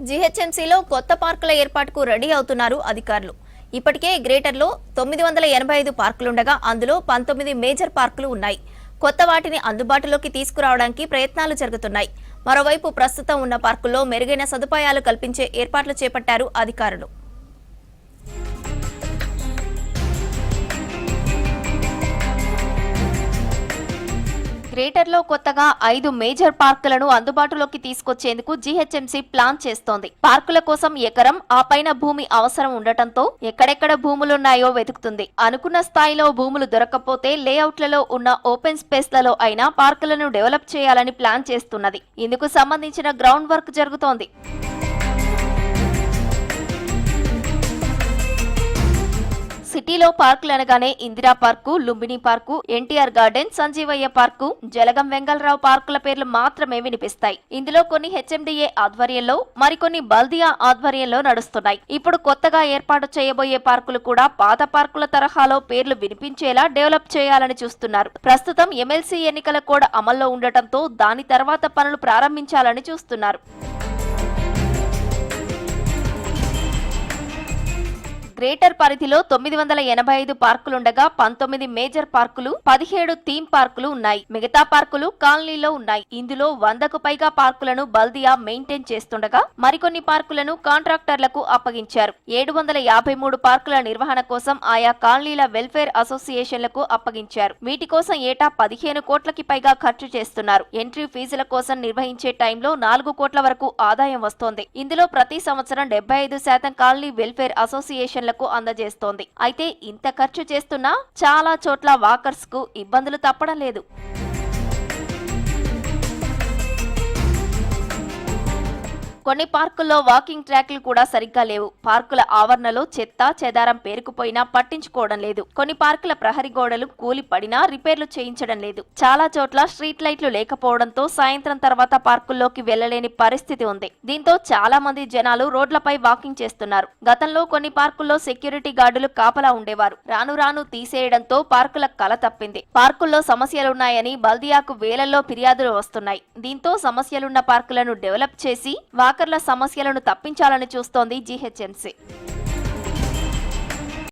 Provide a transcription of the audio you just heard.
జీహెచ్ఎంసీలో కొత్త పార్కుల ఏర్పాటుకు రెడీ అవుతున్నారు అధికారులు. ఇప్పటికే గ్రేటర్లో 985 పార్కులుండగా అందులో 19 మేజర్ పార్కులు ఉన్నాయి. కొత్త వాటిని అందుబాటులోకి తీసుకురావడానికి ప్రయత్నాలు జరుగుతున్నాయి. మరోవైపు ప్రస్తుతం ఉన్న పార్కుల్లో మెరుగైన సదుపాయాలు కల్పించే ఏర్పాట్లు చేపట్టారు అధికారులు. గ్రేటర్లో కొత్తగా 5 మేజర్ పార్కులను అందుబాటులోకి తీసుకొచ్చేందుకు జీహెచ్ఎంసీ ప్లాన్ చేస్తోంది. పార్కుల కోసం ఎకరం ఆ పైన భూమి అవసరం ఉండటంతో ఎక్కడెక్కడ భూములున్నాయో వెతుకుతుంది. అనుకున్న స్థాయిలో భూములు దొరకకపోతే లేఅవుట్లలో ఉన్న ఓపెన్ స్పేస్లలో అయినా పార్కులను డెవలప్ చేయాలని ప్లాన్ చేస్తున్నది. ఇందుకు సంబంధించిన గ్రౌండ్ వర్క్ జరుగుతోంది. సిటీలో పార్కులు అనగానే Indira park, Lumbini park, NTR garden, Sanjeevaiah park, Jalagam Vengalarao పార్కుల పేర్లు మాత్రమే వినిపిస్తాయి. ఇందులో కొన్ని హెచ్ఎండిఏ ఆధ్వర్యంలో, మరికొన్ని బల్దియా ఆధ్వర్యంలో నడుస్తున్నాయి. ఇప్పుడు కొత్తగా ఏర్పాటు చేయబోయే పార్కులు కూడా పాత పార్కుల తరహాలో పేర్లు వినిపించేలా డెవలప్ చేయాలని చూస్తున్నారు. ప్రస్తుతం ఎమ్మెల్సీ ఎన్నికల కోడ్ అమల్లో ఉండటంతో దాని తర్వాత పనులు ప్రారంభించాలని చూస్తున్నారు. గ్రేటర్ పరిధిలో 985 పార్కులుండగా 19 మేజర్ పార్కులు, 17 థీమ్ పార్కులు ఉన్నాయి. మిగతా పార్కులు కాలనీలో ఉన్నాయి. ఇందులో 100కు పైగా పార్కులను బల్దియా మెయింటైన్ చేస్తుండగా మరికొన్ని పార్కులను కాంట్రాక్టర్లకు అప్పగించారు. 753 పార్కుల నిర్వహణ కోసం ఆయా కాలనీల వెల్ఫేర్ అసోసియేషన్లకు అప్పగించారు. వీటి కోసం ఏటా 15 కోట్లకి పైగా ఖర్చు చేస్తున్నారు. ఎంట్రీ ఫీజుల కోసం నిర్వహించే టైంలో 4 కోట్ల వరకు ఆదాయం వస్తోంది. ఇందులో ప్రతి సంవత్సరం 75% కాలనీ వెల్ఫేర్ అసోసియేషన్ అందజేస్తోంది. అయితే ఇంత ఖర్చు చేస్తున్నా చాలా చోట్ల వాకర్స్ కు ఇబ్బందులు తప్పడం లేదు. కొన్ని పార్కుల్లో వాకింగ్ ట్రాక్లు కూడా సరిగ్గా లేవు. పార్కుల ఆవరణలో చెత్త చెదారం పేరుకుపోయినా పట్టించుకోవడం లేదు. కొన్ని పార్కుల ప్రహరీ గోడలు కూలి పడినా రిపేర్లు చేయించడం లేదు. చాలా చోట్ల స్ట్రీట్ లైట్లు లేకపోవడంతో సాయంత్రం తర్వాత పార్కుల్లోకి వెళ్లలేని పరిస్థితి ఉంది. దీంతో చాలా మంది జనాలు రోడ్లపై వాకింగ్ చేస్తున్నారు. గతంలో కొన్ని పార్కుల్లో సెక్యూరిటీ గార్డులు కాపలా ఉండేవారు. రాను రాను తీసేయడంతో పార్కుల కల తప్పింది. పార్కుల్లో సమస్యలున్నాయని బల్దియాకు వేలల్లో ఫిర్యాదులు వస్తున్నాయి. దీంతో సమస్యలున్న పార్కులను డెవలప్ చేసి వాకర్ల సమస్యలను తప్పించాలని చూస్తోంది జీహెచ్ఎంసీ.